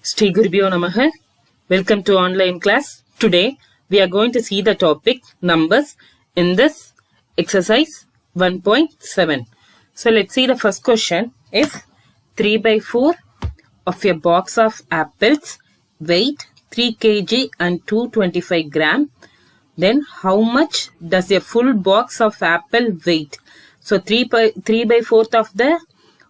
Shri Gurubhyo Namaha. Welcome to online class. Today we are going to see the topic numbers in this exercise 1.7. So let's see the first question. If 3 by 4 of a box of apples weight 3 kg and 225 gram, then how much does a full box of apple weight? So 3 by 4th of the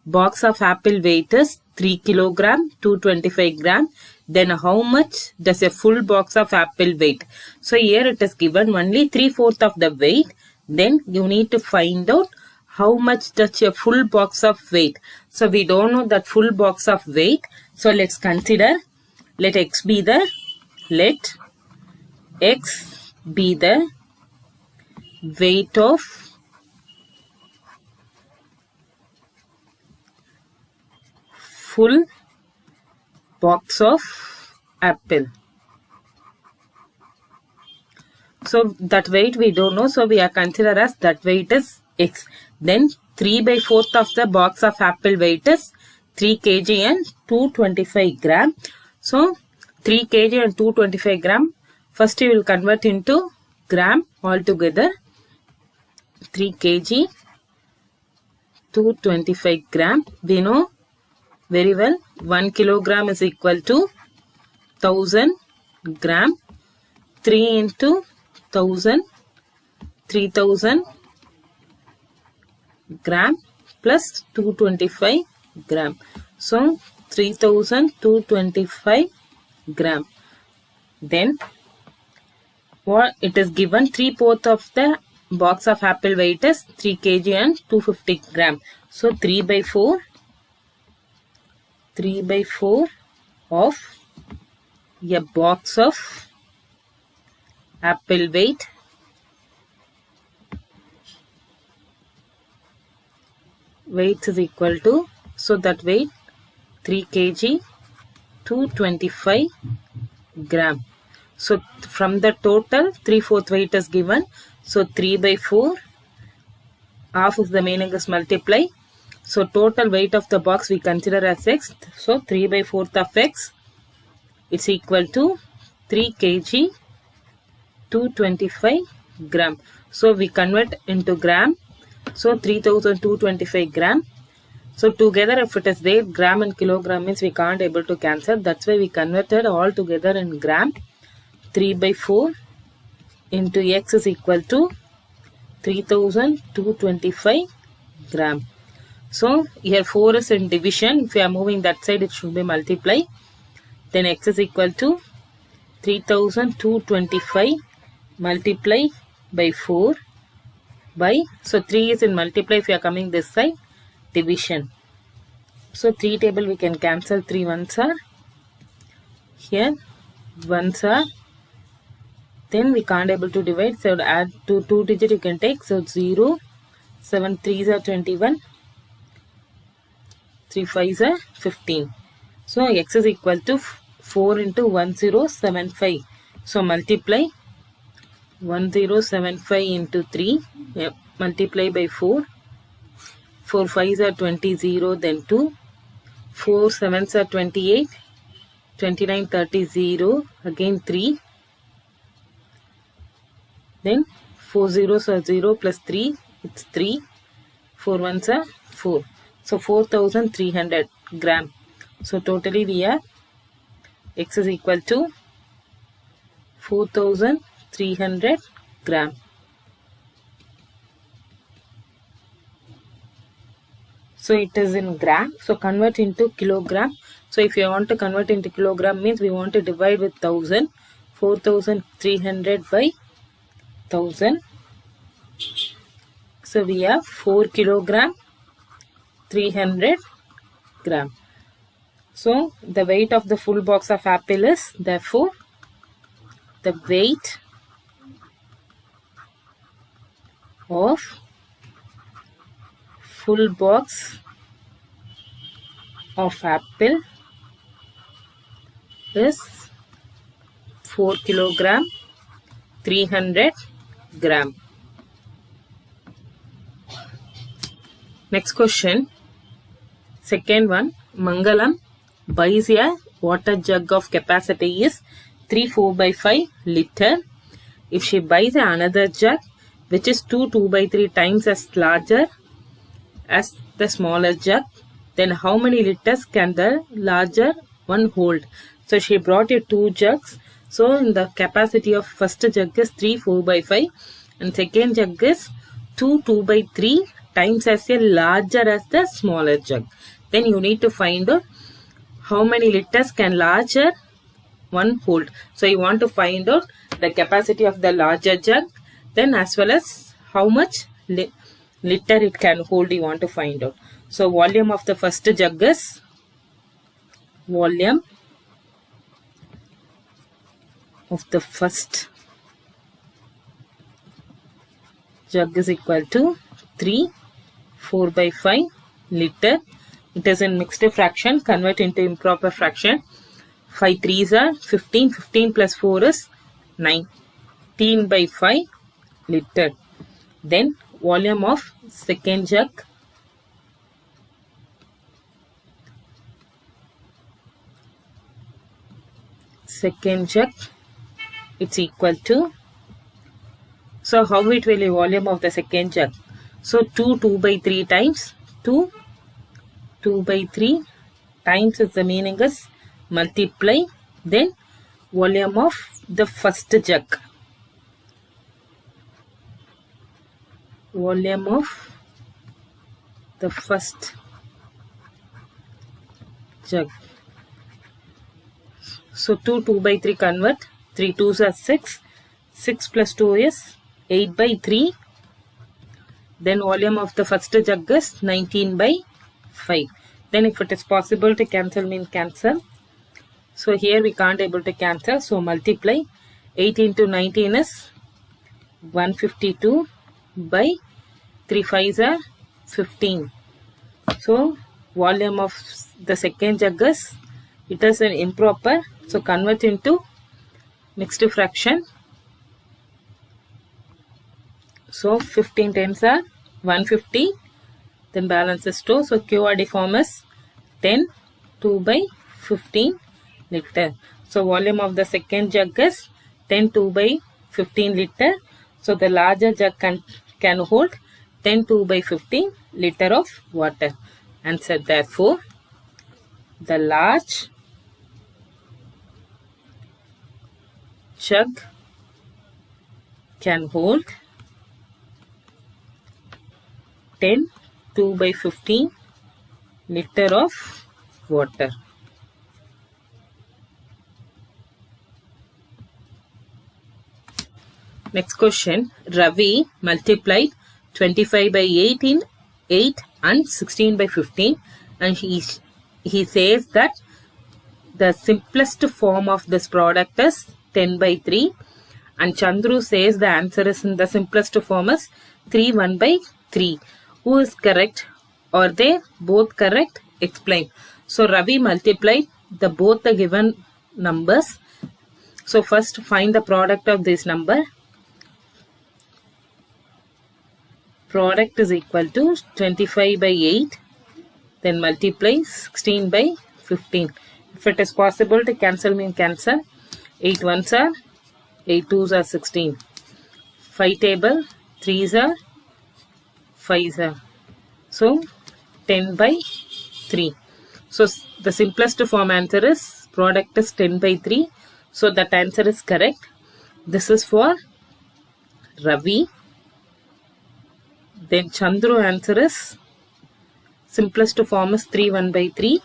box of apple weight is 3 kilogram, 225 gram. Then how much does a full box of apple weight? So here it is given only 3/4 of the weight. Then you need to find out how much does a full box of weight. So we don't know that full box of weight. So let's consider, let x be the weight of full box of apple. So that weight we don't know, so we are considered as that weight is x. Then 3 by 4th of the box of apple weight is 3 kg and 225 gram. So 3 kg and 225 gram. First you will convert into gram altogether. 3 kg, 225 gram. We know very well 1 kilogram is equal to 1000 gram. 3 into 1000, 3000 gram plus 225 gram. So 3225 gram. Then what it is given 3/4 of the box of apple weight is 3 kg and 250 gram. So 3 by 4 of a box of apple weight is equal to, so that weight 3 kg 225 gram. So from the total 3/4 weight is given. So 3 by 4 half is the meaning is multiply. So total weight of the box we consider as x. So 3 by 4th of x it's equal to 3 kg 225 gram. So we convert into gram. So 3225 gram. So together if it is there, gram and kilogram means we can't able to cancel. That's why we converted all together in gram. 3 by 4 into x is equal to 3225 gram. So here 4 is in division. If you are moving that side, it should be multiply. Then x is equal to 3225 multiply by 4 by, so 3 is in multiply. If you are coming this side, division. So 3 table we can cancel. 3 ones are here, ones are. Then we can't able to divide. So add 2 digit you can take. So 0, 7 3s are 21. 3 5s are 15. So x is equal to 4 into 1075. So multiply 1075 into 3. Yep. Multiply by 4. 4 5s are 20, 0, then 2. 4 7s are 28. 29, 30, 0. Again 3. Then 4 zeros are 0 plus 3. It's 3. 4 ones are 4. So 4300 gram. So totally we are x is equal to 4300 gram. So it is in gram. So convert into kilogram. So if you want to convert into kilogram means we want to divide with 1000. 4300 by 1000. So we have 4 kilogram 300 gram. So the weight of the full box of apple is, therefore the weight of full box of apple is 4 kilogram 300 gram. Next question. Second one, Mangalam buys a water jug of capacity is 3 4/5 liter. If she buys another jug which is 2 2/3 times as larger as the smaller jug, then how many liters can the larger one hold? So she brought you 2 jugs. So in the capacity of first jug is 3 4/5 and second jug is 2 2/3 times as a larger as the smaller jug. Then you need to find out how many liters can larger one hold. So you want to find out the capacity of the larger jug, then as well as how much liter it can hold you want to find out. So volume of the first jug is volume of the first jug is equal to 3 4/5 liter. It is in mixed fraction. Convert into improper fraction. 5 3s are 15. 15 plus 4 is 19/5 liter. Then volume of second jug. Second jug, it's equal to, so how it will be volume of the second jug? So 2 2/3 times 2 2/3 times is the meaning is multiply, then volume of the first jug. Volume of the first jug. So 2 2/3 convert. 3 2s are 6. 6 plus 2 is 8/3. Then volume of the first jug is 19/5. Then if it is possible to cancel, mean cancel. So here we can't able to cancel. So multiply. 8 into 19 is 152 by 3 5s are 15. So volume of the second jug is, it is an improper. So convert into mixed fraction. So 15 tens are 150. Then balance is 2. So QRD form is 10 2/15 liter. So volume of the second jug is 10 2/15 liter. So the larger jug can hold 10 2/15 liter of water. Answer, therefore, the large jug can hold 10 2/15 liter of water. Next question. Ravi multiplied 25/8 in 8 and 16/15, and he says that the simplest form of this product is 10/3, and Chandru says the answer is in the simplest form is 3 1/3. Who is correct? Are they both correct? Explain. So Ravi multiplied both the given numbers. So first find the product of this number. Product is equal to 25/8, then multiply 16/15. If it is possible to cancel, mean cancel. 8 1s are 8 2s are 16. 5 table, 3s are 5s are. So 10/3. So the simplest form answer is product is 10/3. So that answer is correct. This is for Ravi. Then Chandru answer is simplest form is 3 1/3.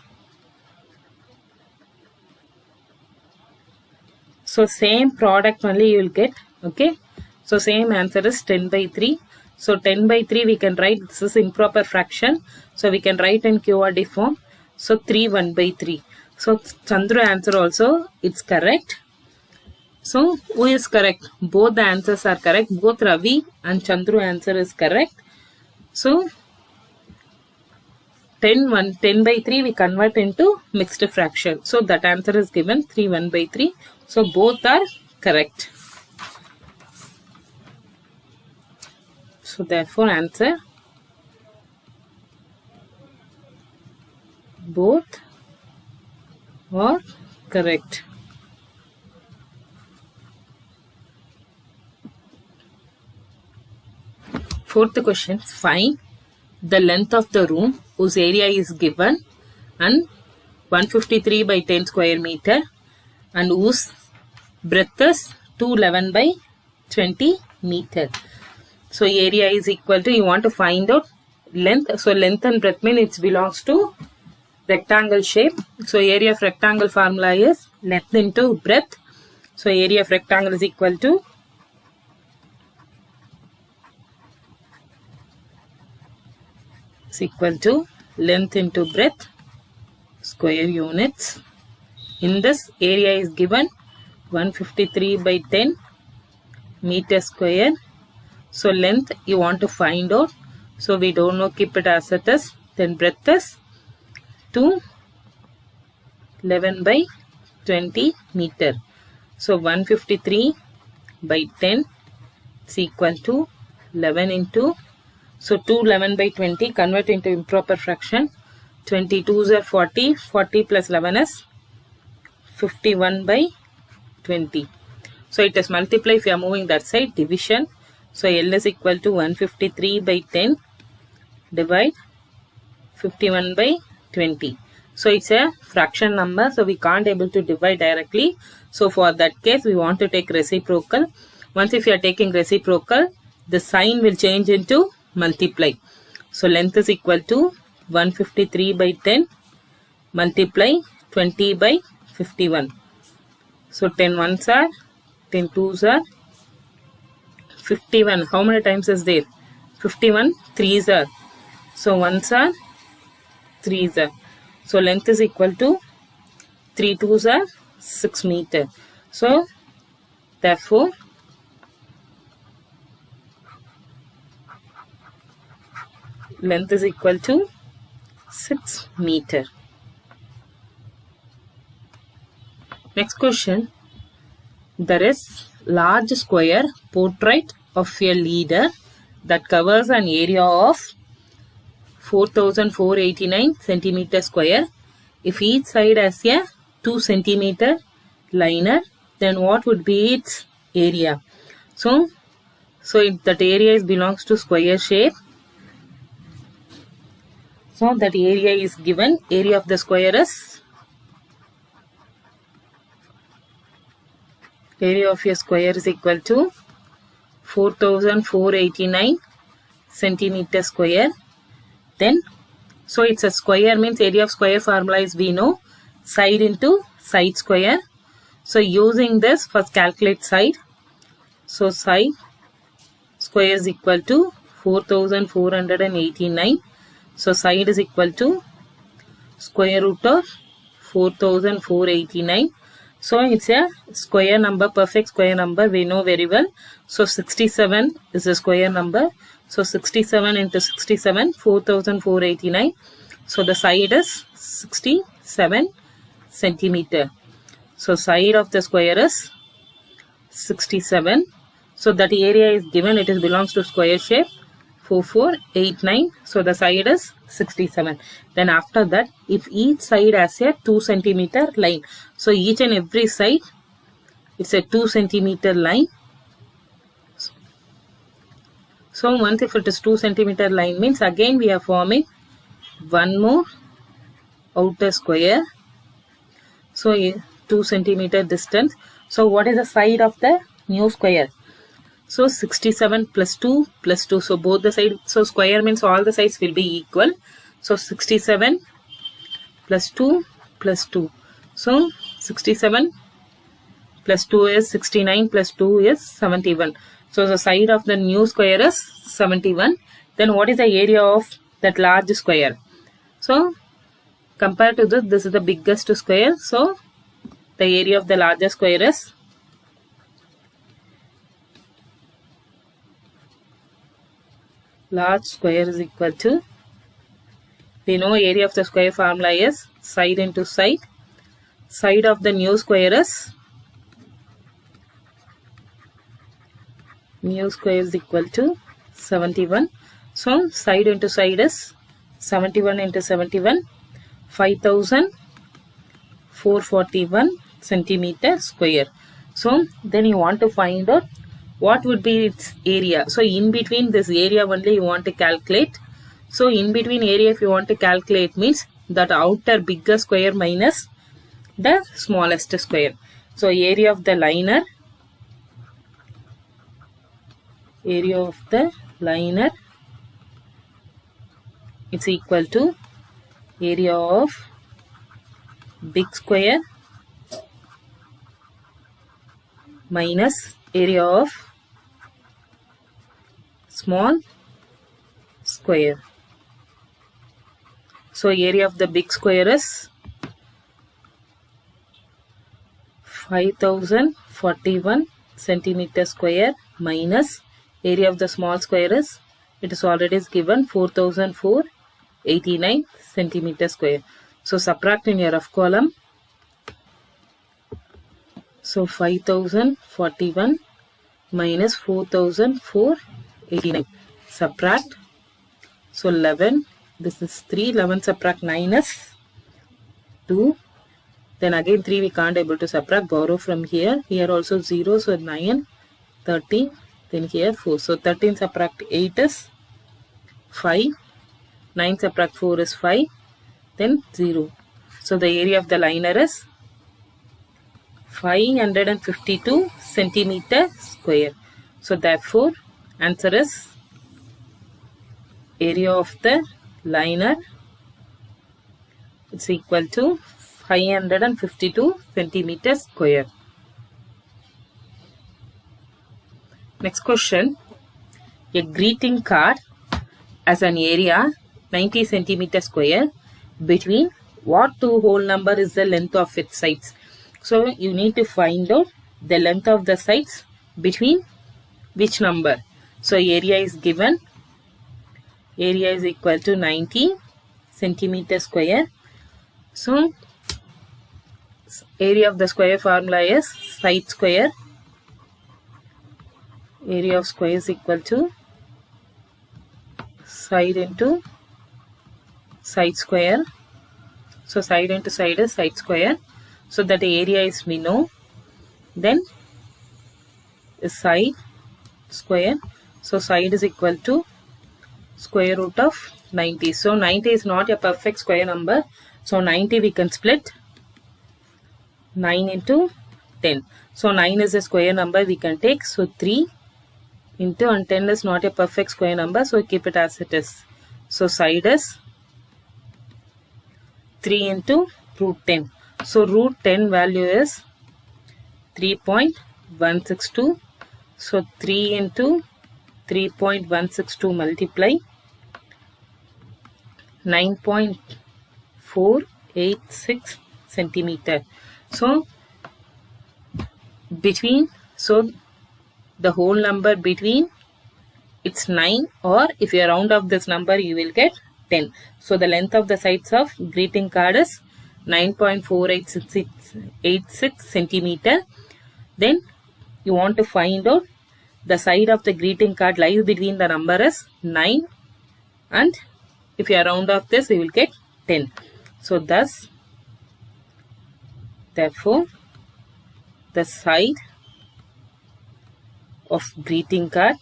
So same product only you will get. Okay. So same answer is 10/3. So 10/3 we can write, this is improper fraction. So we can write in QRD form. So 3 1/3. So Chandru answer also it's correct. So who is correct? Both the answers are correct. Both Ravi and Chandru answer is correct. So 10/3 we convert into mixed fraction. So that answer is given 3 1/3. So both are correct. So therefore answer both are Correct. Fourth question, find the length of the room whose area is given and 153 by 10 square meter and whose breadth is 211 by 20 meter. So area is equal to, you want to find out length. So length and breadth mean it belongs to rectangle shape. So area of rectangle formula is length into breadth. So area of rectangle is equal to length into breadth square units. In this, area is given 153 by 10 meter square. So length you want to find out. So we don't know, keep it as it is. Then breadth is 211 by 20 meter. So 153 by 10 is equal to 11 into, so 211 by 20, convert into improper fraction. 22s are 40, 40 plus 11 is 51 by 20. So it is multiply if you are moving that side, division. So L is equal to 153 by 10 divide 51 by 20. So it's a fraction number, so we can't able to divide directly. So for that case, we want to take reciprocal. Once if you are taking reciprocal, the sign will change into multiply. So length is equal to 153 by 10 multiply 20 by 51. So 10 ones are, 10 twos are 51. How many times is there? 51 threes are. So ones are, threes are. So length is equal to 3 twos are 6 meter. So therefore length is equal to 6 meter. Next question. There is large square portrait of a leader that covers an area of 4,489 centimeter square. If each side has a 2 centimeter liner, then what would be its area? So that area belongs to square shape. So that area is given. Area of the square is, area of a square is equal to 4,489 centimeter square. Then, so it's a square means area of square formula is, we know, side into side square. So using this, first calculate side. So side square is equal to 4,489. So side is equal to square root of 4,489. So it's a square number, perfect square number, we know very well. So 67 is a square number. So 67 into 67, 4,489. So the side is 67 centimeter. So side of the square is 67. So that area is given, it is belongs to square shape. 4489. So the side is 67. Then after that, if each side has a 2 centimeter line, so each and every side it's a 2 centimeter line. So once if it is 2 centimeter line means again we are forming one more outer square. So 2 centimeter distance. So what is the side of the new square? So 67 plus 2 plus 2. So both the sides, so square means all the sides will be equal. So 67 plus 2 plus 2. So 67 plus 2 is 69 plus 2 is 71. So the side of the new square is 71. Then what is the area of that large square? So compared to this is the biggest square. So the area of the larger square is large square is equal to, we know area of the square formula is side into side. Side of the new square is, new square is equal to 71. So side into side is 71 into 71, 441 centimeter square. So then you want to find out what would be its area. So in between this area only you want to calculate. So in between area if you want to calculate means that outer bigger square minus the smallest square. So area of the liner it's equal to area of big square minus area of small square. So area of the big square is 5041 centimeter square minus area of the small square is, it is already given, 4489 centimeter square. So subtract in your rough column. So 5041 minus 4489. Subtract. So 11. This is 3. 11 subtract 9 is 2. Then again 3 we can't able to subtract. Borrow from here. Here also 0. So 9, 13. Then here 4. So 13 subtract 8 is 5. 9 subtract 4 is 5. Then 0. So the area of the liner is 552 centimeter square. So therefore answer is area of the liner is equal to 552 centimeter square. Next question. A greeting card has an area 90 centimeter square. Between what two whole number is the length of its sides? So you need to find out the length of the sides between which number. So area is given. Area is equal to 90 centimeter square. So area of the square formula is side square. Area of square is equal to side into side square. So side into side is side square. So that area is we know. Then is side square. So side is equal to square root of 90. So 90 is not a perfect square number. So 90 we can split 9 into 10. So 9 is a square number we can take. So 3 into, and 10 is not a perfect square number. So keep it as it is. So side is 3 into root 10. So root 10 value is 3.162. So 3 into 3.162 multiply 9.486 centimeter. So between, so the whole number between it's 9, or if you round off this number you will get 10. So the length of the sides of greeting card is 9.486 centimeter. Then you want to find out the side of the greeting card lies between the number is 9, and if you round off this you will get 10. So thus, therefore the side of greeting card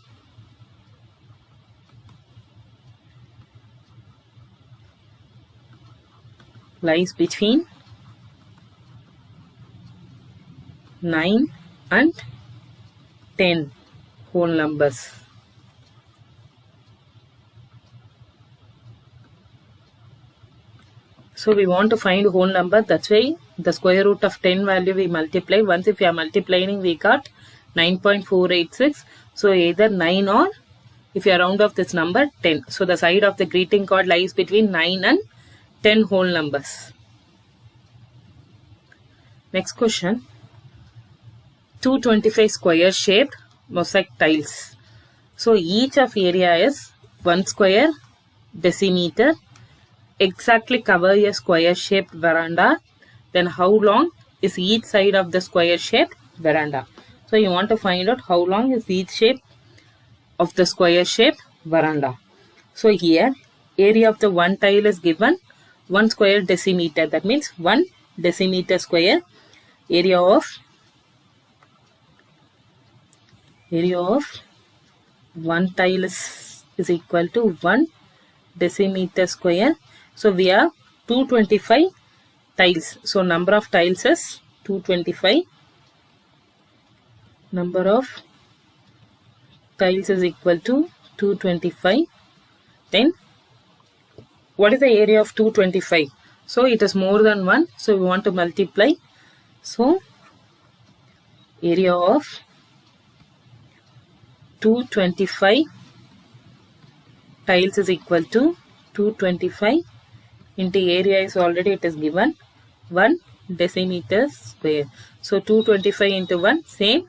lies between 9 and 10 whole numbers. So we want to find whole number, that's why the square root of 10 value we multiply. Once if we are multiplying we got 9.486. So either 9 or if you round off this number 10. So the side of the greeting card lies between 9 and 10 whole numbers. Next question. 225 square shaped mosaic tiles. So each of area is 1 square decimeter. Exactly cover a square shaped veranda. Then how long is each side of the square shaped veranda? So you want to find out how long is each shape of the square shaped veranda. So here area of the one tile is given 1 square decimeter. That means 1 decimeter square. Area of one tile is equal to 1 decimeter square. So we have 225 tiles. So number of tiles is 225. Number of tiles is equal to 225. Then what is the area of 225? So it is more than 1. So we want to multiply. So area of 225 tiles is equal to 225 into area is already it is given 1 decimeter square. So 225 into 1 same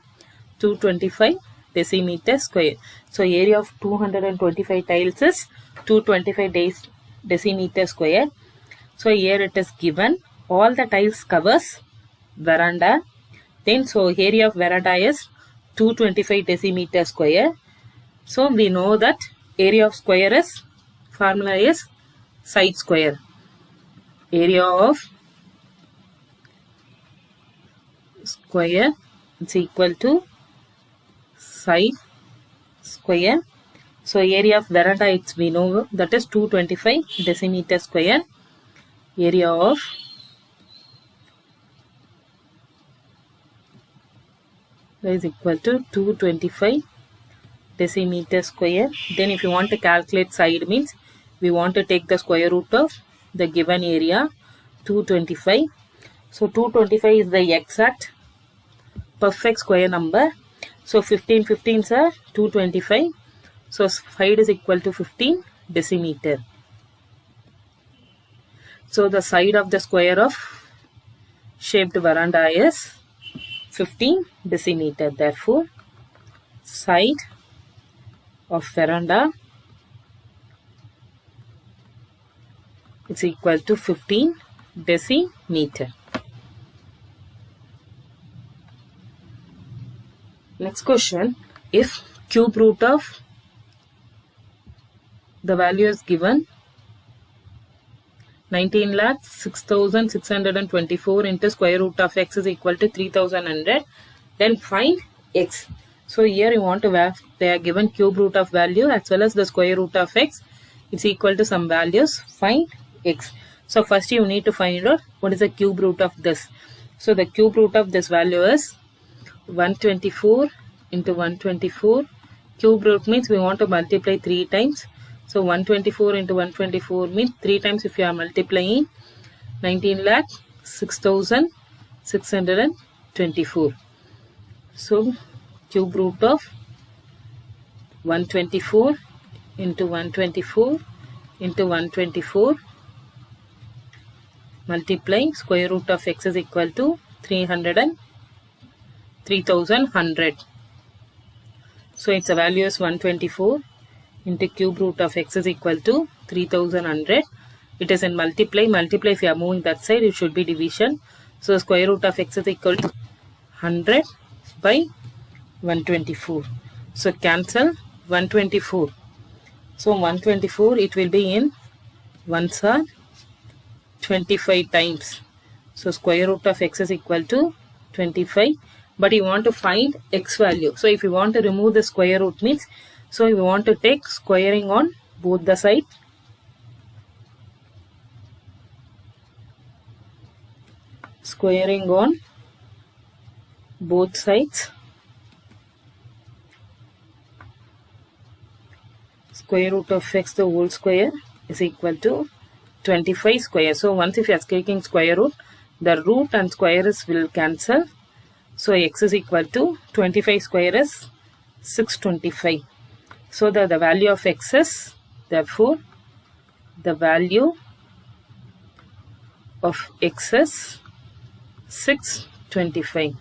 225 decimeter square. So area of 225 tiles is 225 decimeter square. So here it is given all the tiles covers veranda. Then so area of veranda is 225 decimeter square. So we know that area of square is formula is side square. Area of square is equal to side square. So area of veranda it's we know that is 225 decimeter square. Area of is equal to 225 decimeter square. Then if you want to calculate side means we want to take the square root of the given area 225. So 225 is the exact perfect square number. So 15 15s are 225. So side is equal to 15 decimeter. So the side of the square of shaped veranda is 15 decimeter. Therefore, side of veranda is equal to 15 decimeter. Next question, if cube root of the value is given 19,06,624 into square root of x is equal to 3,100, then find x. So here you want to have, they are given cube root of value as well as the square root of x. It's equal to some values. Find x. So first you need to find out what is the cube root of this. So the cube root of this value is 124 into 124. Cube root means we want to multiply 3 times. So 124 into 124 means 3 times if you are multiplying 19,06,624. So cube root of 124 into 124 into 124 multiply square root of x is equal to 3,100. So its value is 124 into cube root of x is equal to 3,100. It is in multiply. Multiply if you are moving that side, it should be division. So square root of x is equal to 100 by 124. So cancel 124. So 124 it will be in ones are 25 times. So square root of x is equal to 25. But you want to find x value. So if you want to remove the square root means, so you want to take squaring on both the sides. Squaring on both sides. Square root of x the whole square is equal to 25 square. So once if you are taking square root, the root and squares will cancel. So x is equal to 25 square is 625. So the value of x is, therefore, the value of x is 625.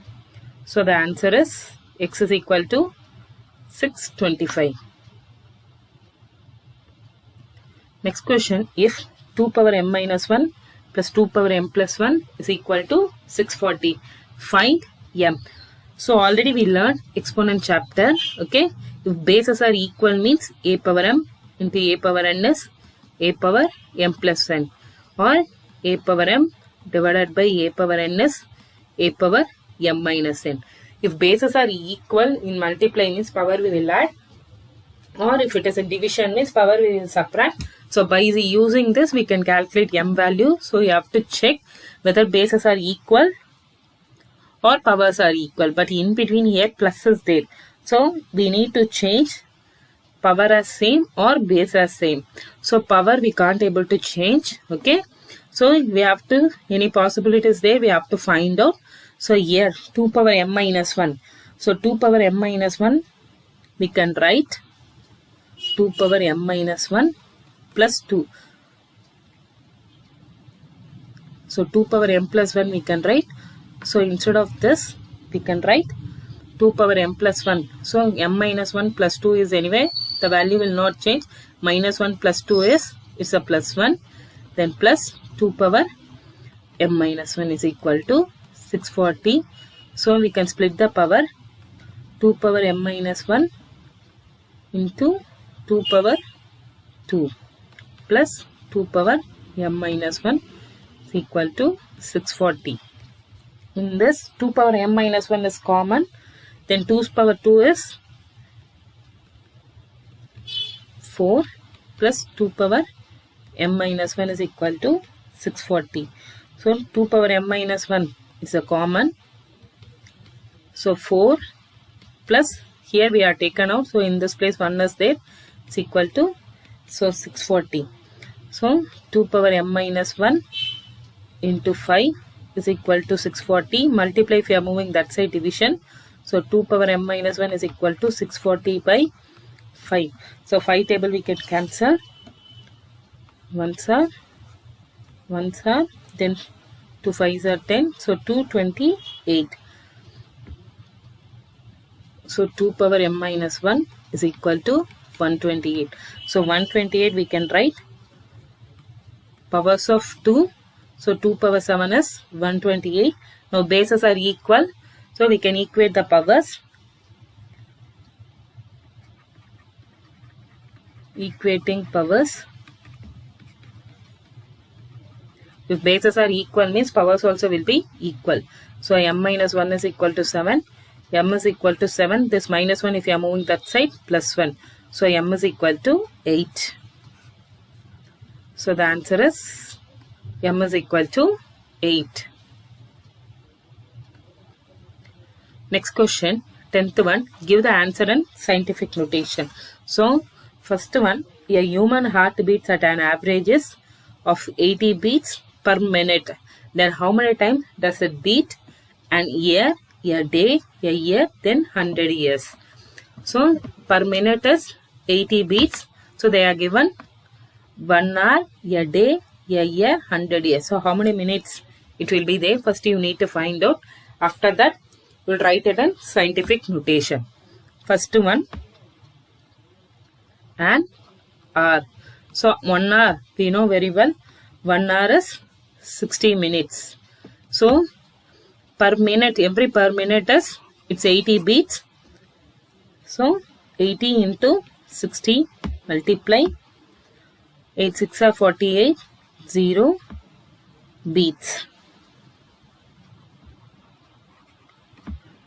So the answer is x is equal to 625. Next question, if 2 power m minus 1 plus 2 power m plus 1 is equal to 640, find m. So already we learned exponent chapter. Okay, if bases are equal means a power m into a power n is a power m plus n, or a power m divided by a power n is a power m minus n. If bases are equal, in multiply means power we will add, or if it is in division means power we will subtract. So by using this we can calculate m value. So you have to check whether bases are equal or powers are equal, but in between here plus is there. So we need to change power as same or base as same. So power we can't able to change. Okay, so we have to, any possibilities there we have to find out. So here 2 power m minus 1. So 2 power m minus 1 we can write 2 power m minus 1 plus 2. So 2 power m plus 1 we can write. So instead of this we can write 2 power m plus 1. So m minus 1 plus 2 is anyway, the value will not change. Minus 1 plus 2 is, it's a plus 1. Then plus 2 power m minus 1 is equal to 640. So we can split the power. 2 power m minus 1 into 2 power 2 plus 2 power m minus 1 is equal to 640. In this 2 power m minus 1 is common. Then 2 power 2 is 4 plus 2 power m minus 1 is equal to 640. So 2 power m minus 1 is a common. So 4 plus, here we are taken out. So in this place 1 is there. It's equal to, so 640. So 2 power m minus 1 into 5 is equal to 640. Multiply if you are moving that side, division. So 2 power m minus 1 is equal to 640 by 5. So 5 table we can cancel. 1s are, then 2 5s are 10. So 228. So 2 power m minus 1 is equal to 128. So 128 we can write powers of 2. So 2 power 7 is 128. Now bases are equal. So we can equate the powers. Equating powers. If bases are equal means powers also will be equal. So m minus 1 is equal to 7. M is equal to 7. This minus 1 if you are moving that side, plus 1. So m is equal to 8. So the answer is m is equal to 8. Next question, 10th one. Give the answer in scientific notation. So first one, a human heart beats at an average of 80 beats per minute. Then how many times does it beat? An year, a day, a year, then 100 years. So per minute is 80 beats. So they are given 1 hour, a day, a year, 100 years. So how many minutes it will be there? First you need to find out. After that we'll write it in scientific notation. First one, an hour. So 1 hour we know very well. 1 hour is 60 minutes. So per minute, every per minute is, it's 80 beats. So 80 into 60 multiply 8 6 are 48, 0 beats.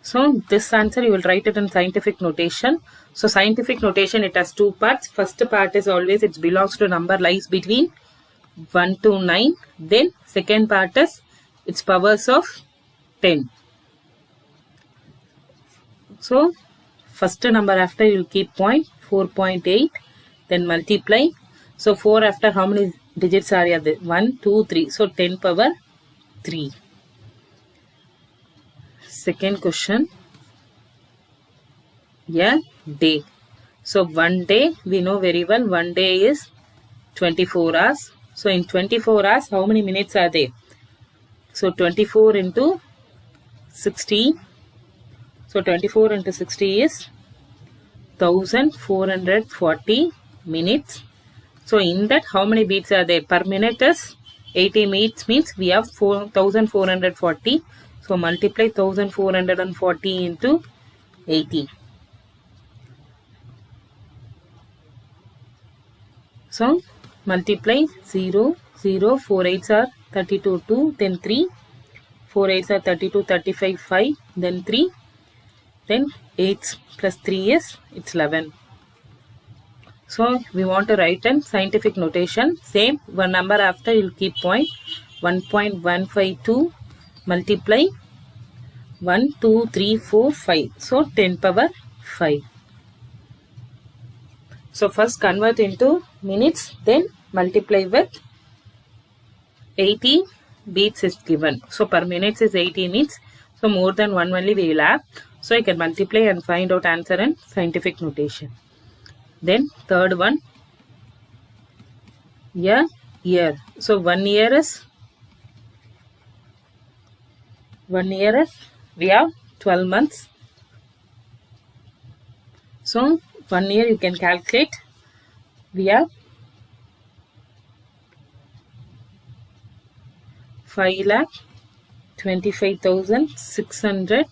So this answer you will write it in scientific notation. So scientific notation, it has two parts. First part is always it belongs to number lies between 1 to 9. Then second part is its powers of 10. So first number after you will keep point 4.8, then multiply. So 4 after how many digits are there? 1, 2, 3. So 10 power 3. Second question, a day. So 1 day we know very well, 1 day is 24 hours. So in 24 hours how many minutes are there? So 24 into 60. So 24 into 60 is 1440 minutes. So in that how many beats are there? Per minute is 80 beats, means we have 1440. So multiply 1440 into 80. So multiply 0, 0, 4 8s are 32, 2, then 3, 4 8s are 32, 35, 5, then 3, then 8 plus 3 is, it's 11. So we want to write in scientific notation. Same, one number after you'll keep point. 1.152 multiply 1, 2, 3, 4, 5. So 10 power 5. So first convert into minutes, then multiply with 80 beats is given. So per minute is 80 minutes. So more than one only we will have. So I can multiply and find out answer in scientific notation. Then third one, year. So 1 year is, we have 12 months. So 1 year you can calculate. We have 5,25,600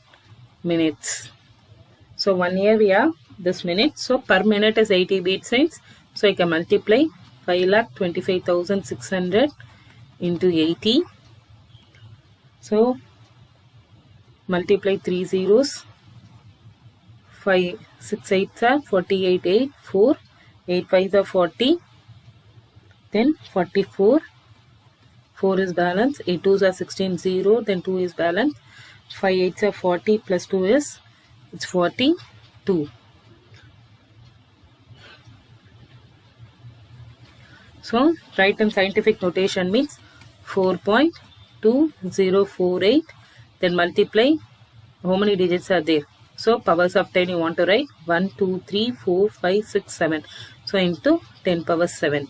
minutes. So 1 year we have this minute. So per minute is 80 beat signs. So I can multiply 5,25,600 into 80. So multiply 3 zeros. 5, 6 8s are 48, 8, 4, 8 5s are 40, then 44, 4 is balance, 8 2s are 16, 0, then 2 is balance, 5 8s are 40 plus 2 is, it's 42. So write in scientific notation means 4.2048, then multiply, how many digits are there? So powers of 10 you want to write 1, 2, 3, 4, 5, 6, 7. So into 10 power 7.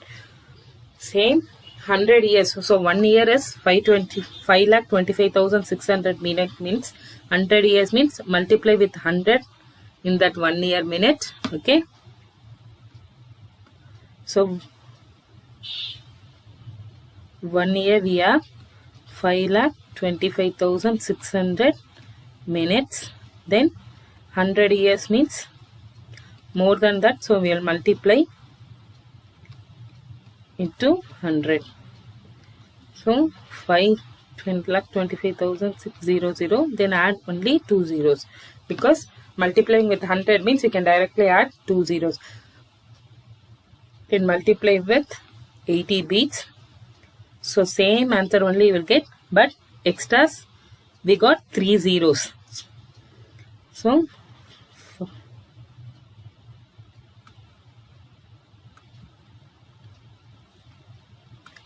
Same 100 years. So 1 year is 5,25,600 minute means 100 years means multiply with 100 in that 1 year minute. Okay. So 1 year we have 5,25,600 minutes. Then 100 years means more than that, so we will multiply into 100. So 5,25,600, then add only 2 zeros, because multiplying with 100 means you can directly add 2 zeros. Then multiply with 80 beats. So same answer only you will get, but extras we got 3 zeros.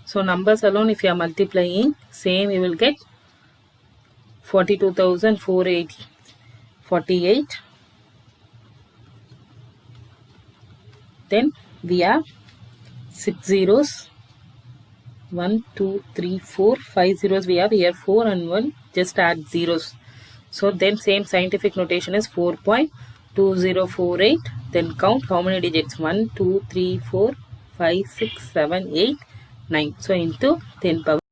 So numbers alone, if you are multiplying, same you will get 42,448. Then we have 6 zeros. 1, 2, 3, 4, 5 zeros we have here, 4 and 1, just add zeros. So then same scientific notation is 4.2048. Then count how many digits, 1, 2, 3, 4, 5, 6, 7, 8, 9. So into 10 power